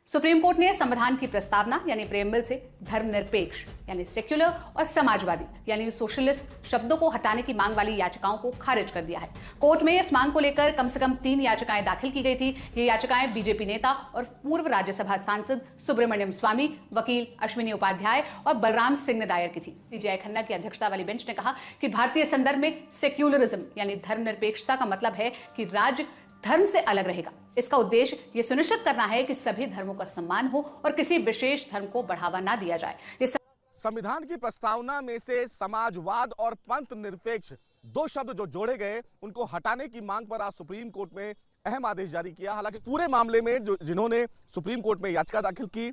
Supreme court ने संविधान की प्रस्तावना यानी प्रेम्बल से धर्मनिरपेक्ष यानी सेक्युलर और समाजवादी यानी सोशलिस्ट शब्दों को हटाने की मांग वाली याचिकाओं को खारिज कर दिया है। कोर्ट में इस मांग को लेकर कम से कम 3 याचिकाएं दाखिल की गई थी। ये याचिकाएं बीजेपी नेता और पूर्व राज्यसभा सांसद सुब्रमण्यम स्वामी, वकील अश्विनी उपाध्याय और बलराम सिंह ने दायर की थी। सीजेआई खन्ना की अध्यक्षता वाली बेंच ने कहा कि भारतीय संदर्भ में सेक्युलरिज्म यानी धर्मनिरपेक्षता का मतलब है कि राज्य धर्म से अलग रहेगा। इसका उद्देश्य यह सुनिश्चित करना है कि सभी धर्मों का सम्मान हो और किसी विशेष धर्म को बढ़ावा ना दिया जाए। संविधान की प्रस्तावना में से समाजवाद और पंथ निरपेक्ष 2 शब्द जो जोड़े गए उनको हटाने की मांग पर आज सुप्रीम कोर्ट में अहम आदेश जारी किया। हालांकि पूरे मामले में जिन्होंने सुप्रीम कोर्ट में याचिका दाखिल की,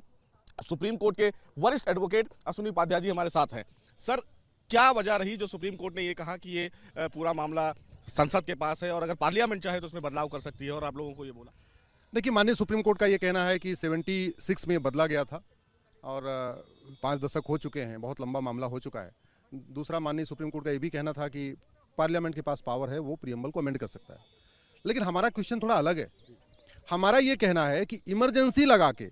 सुप्रीम कोर्ट के वरिष्ठ एडवोकेट अश्विनी उपाध्याय जी हमारे साथ हैं। सर, क्या वजह रही जो सुप्रीम कोर्ट ने ये कहा कि ये पूरा मामला संसद के पास है और अगर पार्लियामेंट चाहे तो उसमें बदलाव कर सकती है, और आप लोगों को ये बोला? देखिए, माननीय सुप्रीम कोर्ट का ये कहना है कि 76 में बदला गया था और 5 दशक हो चुके हैं, बहुत लंबा मामला हो चुका है। दूसरा, माननीय सुप्रीम कोर्ट का ये भी कहना था कि पार्लियामेंट के पास पावर है, वो प्रीएम्बल को अमेंड कर सकता है। लेकिन हमारा क्वेश्चन थोड़ा अलग है। हमारा ये कहना है कि इमरजेंसी लगा के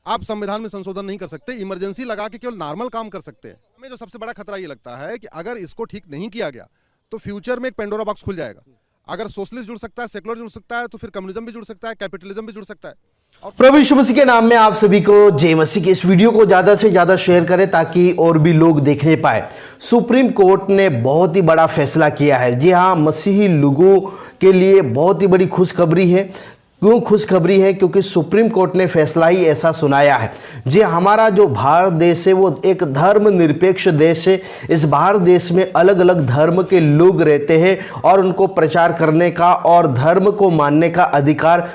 आप संविधान में संशोधन नहीं कर सकते, इमरजेंसी लगा के केवल नॉर्मल काम कर सकते हैं। हमें जो सबसे बड़ा खतरा ये लगता है कि अगर इसको ठीक नहीं किया गया तो फ्यूचर में एक पेंडोरा बॉक्स खुल जाएगा। अगर सोशलिस्ट जुड़ सकता है, सेकुलर जुड़ सकता है, तो फिर कम्युनिज्म भी जुड़ सकता है, कैपिटलिज्म भी जुड़ सकता है। प्रभु यीशु मसीह के नाम में आप सभी को जय मसीह की। इस वीडियो को ज्यादा से ज्यादा शेयर करें ताकि और भी लोग देखने पाए। सुप्रीम कोर्ट ने बहुत ही बड़ा फैसला किया है। जी हाँ, मसीही लोगों के लिए बहुत ही बड़ी खुशखबरी है। क्यों खुशखबरी है? क्योंकि सुप्रीम कोर्ट ने फैसला ही ऐसा सुनाया है। जी, हमारा जो भारत देश है वो एक धर्मनिरपेक्ष देश है। इस भारत देश में अलग अलग धर्म के लोग रहते हैं और उनको प्रचार करने का और धर्म को मानने का अधिकार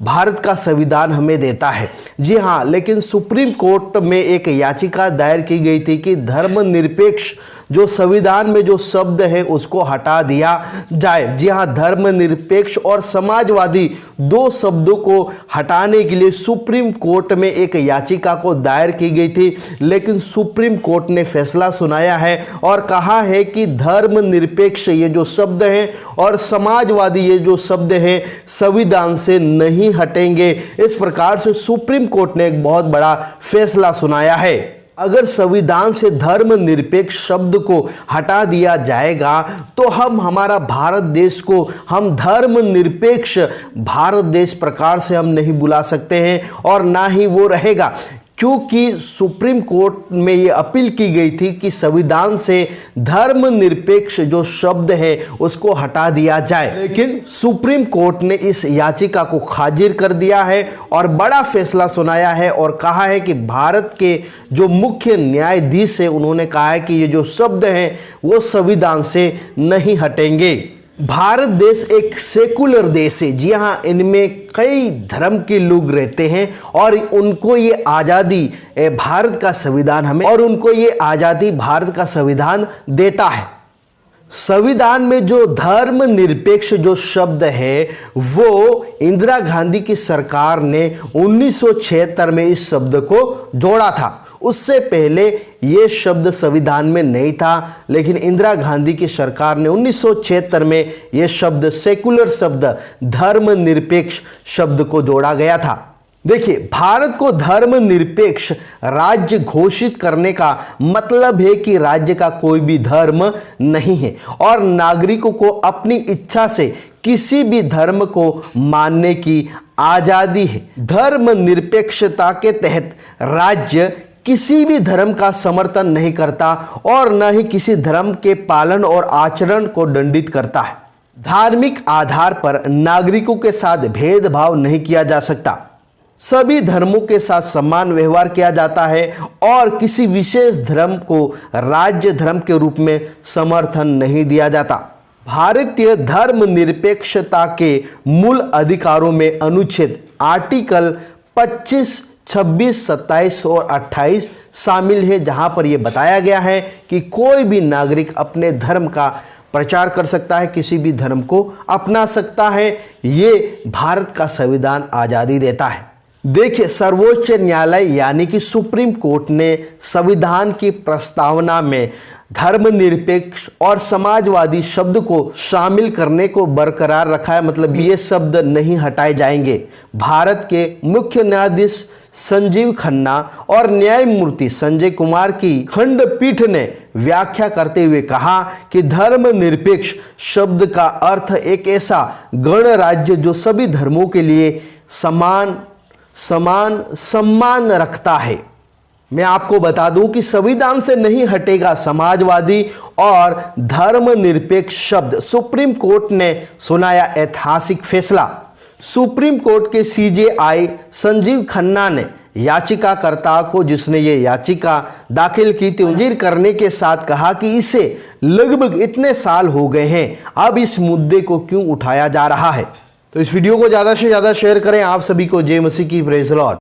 भारत का संविधान हमें देता है। जी हाँ, लेकिन सुप्रीम कोर्ट में एक याचिका दायर की गई थी कि धर्मनिरपेक्ष जो संविधान में जो शब्द है उसको हटा दिया जाए। जी हाँ, धर्मनिरपेक्ष और समाजवादी 2 शब्दों को हटाने के लिए सुप्रीम कोर्ट में एक याचिका को दायर की गई थी। लेकिन सुप्रीम कोर्ट ने फैसला सुनाया है और कहा है कि धर्मनिरपेक्ष ये जो शब्द है और समाजवादी ये जो शब्द है संविधान से नहीं हटेंगे। इस प्रकार से सुप्रीम कोर्ट ने एक बहुत बड़ा फैसला सुनाया है। अगर संविधान से धर्मनिरपेक्ष शब्द को हटा दिया जाएगा तो हमारा भारत देश को हम धर्मनिरपेक्ष भारत देश प्रकार से हम नहीं बुला सकते हैं और ना ही वो रहेगा, क्योंकि सुप्रीम कोर्ट में ये अपील की गई थी कि संविधान से धर्मनिरपेक्ष जो शब्द है उसको हटा दिया जाए। लेकिन सुप्रीम कोर्ट ने इस याचिका को खारिज कर दिया है और बड़ा फैसला सुनाया है और कहा है कि भारत के जो मुख्य न्यायाधीश है उन्होंने कहा है कि ये जो शब्द हैं वो संविधान से नहीं हटेंगे। भारत देश एक सेकुलर देश है। जी हाँ, इनमें कई धर्म के लोग रहते हैं और उनको ये आज़ादी भारत का संविधान हमें और उनको ये आज़ादी भारत का संविधान देता है। संविधान में जो धर्मनिरपेक्ष जो शब्द है वो इंदिरा गांधी की सरकार ने 1976 में इस शब्द को जोड़ा था। उससे पहले ये शब्द संविधान में नहीं था, लेकिन इंदिरा गांधी की सरकार ने 1976 में ये शब्द सेकुलर शब्द धर्मनिरपेक्ष शब्द को जोड़ा गया था। देखिए, भारत को धर्मनिरपेक्ष राज्य घोषित करने का मतलब है कि राज्य का कोई भी धर्म नहीं है और नागरिकों को अपनी इच्छा से किसी भी धर्म को मानने की आजादी है। धर्मनिरपेक्षता के तहत राज्य किसी भी धर्म का समर्थन नहीं करता और न ही किसी धर्म के पालन और आचरण को दंडित करता है। धार्मिक आधार पर नागरिकों के साथ भेदभाव नहीं किया जा सकता। सभी धर्मों के साथ समान व्यवहार किया जाता है और किसी विशेष धर्म को राज्य धर्म के रूप में समर्थन नहीं दिया जाता। भारतीय धर्मनिरपेक्षता के मूल अधिकारों में अनुच्छेद आर्टिकल 25, 26, 27 और 28 शामिल है, जहां पर यह बताया गया है कि कोई भी नागरिक अपने धर्म का प्रचार कर सकता है, किसी भी धर्म को अपना सकता है। ये भारत का संविधान आज़ादी देता है। देखिए, सर्वोच्च न्यायालय यानी कि सुप्रीम कोर्ट ने संविधान की प्रस्तावना में धर्मनिरपेक्ष और समाजवादी शब्द को शामिल करने को बरकरार रखा है। मतलब ये शब्द नहीं हटाए जाएंगे। भारत के मुख्य न्यायाधीश संजीव खन्ना और न्यायमूर्ति संजय कुमार की खंडपीठ ने व्याख्या करते हुए कहा कि धर्मनिरपेक्ष शब्द का अर्थ एक ऐसा गणराज्य जो सभी धर्मों के लिए समान सम्मान रखता है। मैं आपको बता दूं कि संविधान से नहीं हटेगा समाजवादी और धर्मनिरपेक्ष शब्द। सुप्रीम कोर्ट ने सुनाया ऐतिहासिक फैसला। सुप्रीम कोर्ट के सीजेआई संजीव खन्ना ने याचिकाकर्ता को, जिसने ये याचिका दाखिल की थी, मंजूर करने के साथ कहा कि इसे लगभग इतने साल हो गए हैं, अब इस मुद्दे को क्यों उठाया जा रहा है। तो इस वीडियो को ज़्यादा से ज़्यादा शेयर करें। आप सभी को जय मसीह की प्रेज़ द लॉर्ड।